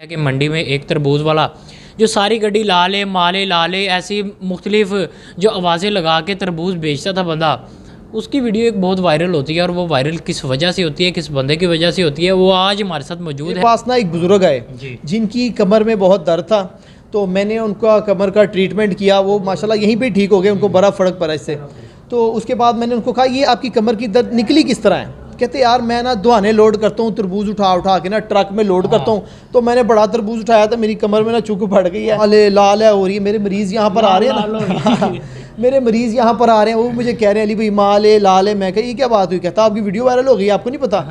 कि मंडी में एक तरबूज वाला जो सारी गड्डी ला ले माले ला ले ऐसी मुख्तलिफ जो आवाज़ें लगा के तरबूज बेचता था बंदा, उसकी वीडियो एक बहुत वायरल होती है। और वो वायरल किस वजह से होती है, किस बंदे की वजह से होती है, वो आज हमारे साथ मौजूद है। पास ना एक बुज़ुर्ग आए जिनकी कमर में बहुत दर्द था, तो मैंने उनका कमर का ट्रीटमेंट किया। वो माशाल्लाह यहीं पे ठीक हो गए, उनको बड़ा फ़र्क पड़ा इससे। तो उसके बाद मैंने उनको कहा ये आपकी कमर की दर्द निकली किस तरह है? कहते यार मैं ना दुआने लोड करता हूँ, तरबूज उठा उठा के ना ट्रक में लोड करता हूँ, तो मैंने बड़ा तरबूज उठाया था, मेरी कमर में ना चुक फट गई है, लाल लाल है हो रही है। मेरे मरीज़ यहाँ पर आ रहे हैं ना मेरे मरीज़ यहाँ पर आ रहे हैं, वो मुझे कह रहे हैं अली भाई माल है लाल है। मैं कहा ये क्या बात हुई? कहता आपकी वीडियो वायरल हो गई, आपको नहीं पता?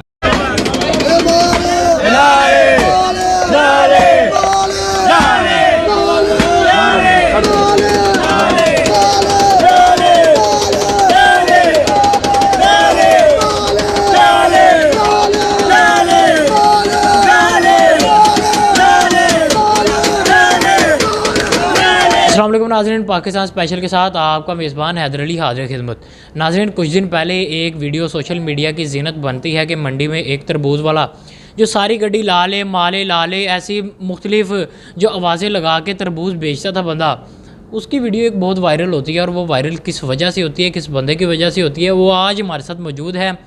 अस्सलाम वालेकुम नाज़रीन, पाकिस्तान स्पेशल के साथ आपका मेज़बान हैदर अली हाज़िर खिदमत। नाज़रीन, कुछ दिन पहले एक वीडियो सोशल मीडिया की ज़ीनत बनती है कि मंडी में एक तरबूज वाला जो सारी गड्डी ला ले माले ला ले ऐसी मुख्तलिफ जो आवाज़ें लगा के तरबूज बेचता था बंदा, उसकी वीडियो एक बहुत वायरल होती है। और वो वायरल किस वजह से होती है, किस बंदे की वजह से होती है, वो आज हमारे साथ मौजूद है।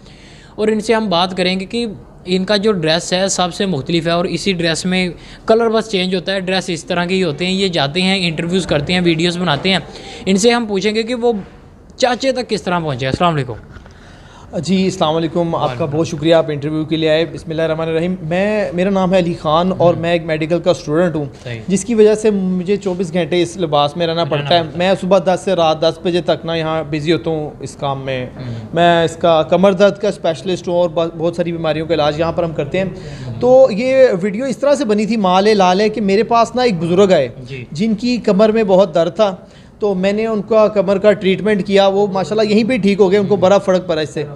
और इनसे हम बात करेंगे कि इनका जो ड्रेस है सबसे मुख्तलिफ है और इसी ड्रेस में कलर बस चेंज होता है। ड्रेस इस तरह के ही होते हैं। ये जाते हैं, इंटरव्यूज़ करते हैं, वीडियोस बनाते हैं। इनसे हम पूछेंगे कि वो चाचे तक किस तरह पहुँचे। अस्सलाम वालेकुम। जी अस्सलाम वालेकुम, आपका बहुत शुक्रिया, आप इंटरव्यू के लिए आए। बिस्मिल्लाहिर्रहमानिर्रहीम। मेरा नाम है अली ख़ान और मैं एक मेडिकल का स्टूडेंट हूँ, जिसकी वजह से मुझे 24 घंटे इस लिबास में रहना पड़ता है। मैं सुबह 10 से रात 10 बजे तक ना यहाँ बिज़ी होता हूँ इस काम में। मैं इसका कमर दर्द का स्पेशलिस्ट हूँ और बहुत सारी बीमारियों का इलाज यहाँ पर हम करते हैं। तो ये वीडियो इस तरह से बनी थी माले लाल है कि मेरे पास ना एक बुज़ुर्ग आए जिनकी कमर में बहुत दर्द था, तो मैंने उनका कमर का ट्रीटमेंट किया। वो माशाल्लाह यहीं पे ठीक हो गए, उनको बड़ा फ़र्क पड़ा इससे।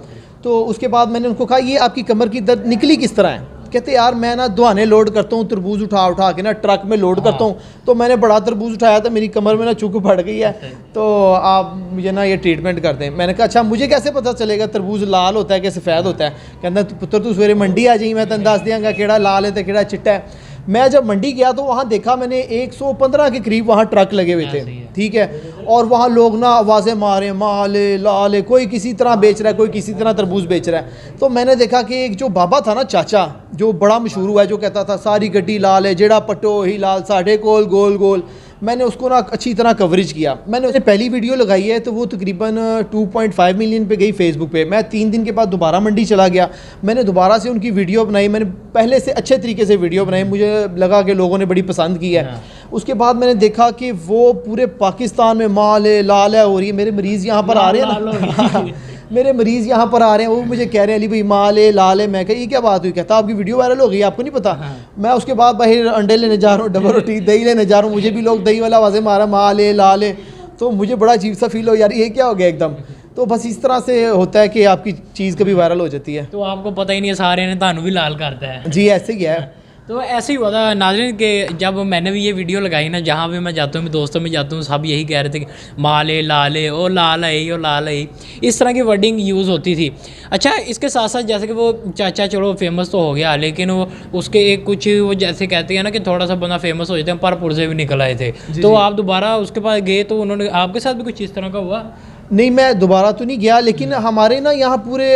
तो उसके बाद मैंने उनको कहा ये आपकी कमर की दर्द निकली किस तरह है? कहते यार मैं ना दुआने लोड करता हूँ, तरबूज उठा उठा के ना ट्रक में लोड करता हूँ, तो मैंने बड़ा तरबूज उठाया था, मेरी कमर में ना चुक फट गई है, तो आप मुझे ना ये ट्रीटमेंट कर दें। मैंने कहा अच्छा मुझे कैसे पता चलेगा तरबूज लाल होता है कि सफ़ेद होता है? कहना पुत्र तू सवेरे मंडी आ जाइए, मैं तेन दस देंगा केड़ा लाल है तो केड़ा चिट्टा है। मैं जब मंडी गया तो वहाँ देखा मैंने 115 के करीब वहाँ ट्रक लगे हुए थे, ठीक है। और वहाँ लोग ना आवाज़ें मारे माले लाले, कोई किसी तरह बेच रहा है, कोई किसी तरह तरबूज बेच रहा है। तो मैंने देखा कि एक जो बाबा था ना चाचा, जो बड़ा मशहूर हुआ है, जो कहता था सारी गड्डी लाल है, जेड़ा पट्टो ही लाल, साढ़े कोल गोल गोल, मैंने उसको ना अच्छी तरह कवरेज किया। मैंने पहली वीडियो लगाई है तो वो तकरीबन 2.5 मिलियन पे गई फेसबुक पे। मैं 3 दिन के बाद दोबारा मंडी चला गया, मैंने दोबारा से उनकी वीडियो बनाई, मैंने पहले से अच्छे तरीके से वीडियो बनाई, मुझे लगा कि लोगों ने बड़ी पसंद की है। उसके बाद मैंने देखा कि वो पूरे पाकिस्तान में माल है लाल है हो रही है। मेरे मरीज़ यहाँ पर आ रहे हैं ना मेरे मरीज़ यहाँ पर आ रहे हैं, वो मुझे कह रहे हैं अली भाई माल है लाल है। मैं कहा ये क्या बात हुई? कहता आपकी वीडियो वायरल हो गई, आपको नहीं पता? मैं उसके बाद बाहर अंडे लेने जा रहा हूँ, डबल रोटी दही लेने जा रहा हूँ, मुझे भी लोग दही वाला आवाज़ें मारा माल है लाल है, तो मुझे बड़ा अजीब सा फील हो यार ये क्या हो गया एकदम। तो बस इस तरह से होता है कि आपकी चीज़ कभी वायरल हो जाती है। तो आपको पता ही नहीं है, सारे ने तानू भी लाल करता है। जी ऐसे ही है। तो ऐसे ही हुआ था नाज़रीन के जब मैंने भी ये वीडियो लगाई ना, जहाँ भी मैं जाता हूँ, दोस्तों में जाता हूँ, सब यही कह रहे थे कि माले लाले ओ लाल है ओ लाल है, इस तरह की वर्डिंग यूज़ होती थी। अच्छा, इसके साथ साथ जैसे कि वो चाचा चलो फेमस तो हो गया, लेकिन वो उसके एक कुछ वो जैसे कहते हैं ना कि थोड़ा सा बंदा फेमस हो जाते हैं, पर पुर्जे भी निकल आए थे। तो आप दोबारा उसके पास गए तो उन्होंने आपके साथ भी कुछ इस तरह का हुआ? नहीं, मैं दोबारा तो नहीं गया, लेकिन हमारे ना यहाँ पूरे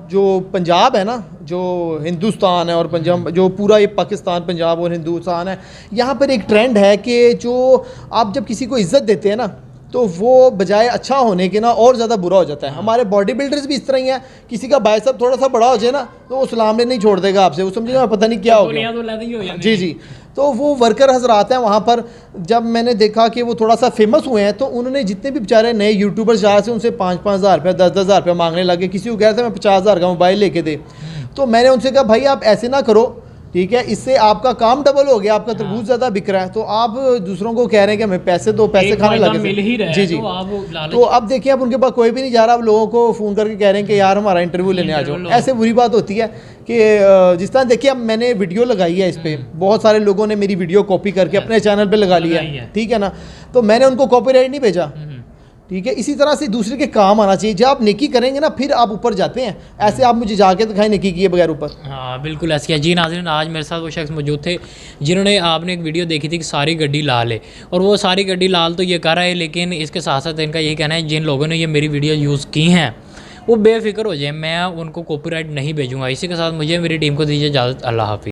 जो पंजाब है ना, जो हिंदुस्तान है और पंजाब, जो पूरा ये पाकिस्तान पंजाब और हिंदुस्तान है, यहाँ पर एक ट्रेंड है कि जो आप जब किसी को इज़्ज़त देते हैं ना, तो वो बजाय अच्छा होने के ना और ज़्यादा बुरा हो जाता है। हमारे बॉडी बिल्डर्स भी इस तरह ही हैं, किसी का बाइसेप थोड़ा सा बड़ा हो जाए ना तो वो सलाम लेने नहीं छोड़ देगा आपसे, वो समझेगा पता नहीं क्या हो गया। जी जी। तो वो वर्कर हजरात हैं वहाँ पर, जब मैंने देखा कि वो थोड़ा सा फेमस हुए हैं, तो उन्होंने जितने भी बेचारे नए यूट्यूबर्स आए थे उनसे 5-5 हज़ार रुपया 10-10 हज़ार रुपया मांगने लगे। किसी को कह रहे थे मैं 50 हज़ार का मोबाइल लेके दे। तो मैंने उनसे कहा भाई आप ऐसे ना करो, ठीक है, इससे आपका काम डबल हो गया, आपका तरबूज ज़्यादा बिक रहा है, तो आप दूसरों को कह रहे हैं कि हमें पैसे दो, पैसे खाने लगे। जी जी। तो अब देखिए अब उनके पास कोई भी नहीं जा रहा, अब लोगों को फ़ोन करके कह रहे हैं कि यार हमारा इंटरव्यू लेने आ जाओ। ऐसे बुरी बात होती है कि जिस तरह देखिए अब मैंने वीडियो लगाई है, इस पर बहुत सारे लोगों ने मेरी वीडियो कॉपी करके अपने चैनल पर लगा लिया है, ठीक है ना। तो मैंने उनको कॉपीराइट नहीं भेजा, ठीक है, इसी तरह से दूसरे के काम आना चाहिए। जब आप नेकी करेंगे ना फिर आप ऊपर जाते हैं, ऐसे आप मुझे जाके दिखाएं नेकी किए बगैर ऊपर। हाँ बिल्कुल ऐसे किया जी। नाज़रीन आज मेरे साथ वो शख्स मौजूद थे जिन्होंने आपने एक वीडियो देखी थी कि सारी गड्डी लाल है, और वो सारी गड्डी लाल तो ये कर रहा है, लेकिन इसके साथ साथ इनका यही कहना है जिन लोगों ने ये मेरी वीडियो यूज़ की हैं वो बेफिक्र हो जाए, मैं उनको कॉपीराइट नहीं भेजूँगा। इसी के साथ मुझे मेरी टीम को दीजिए इजाज़त। अल्लाह हाफिज़।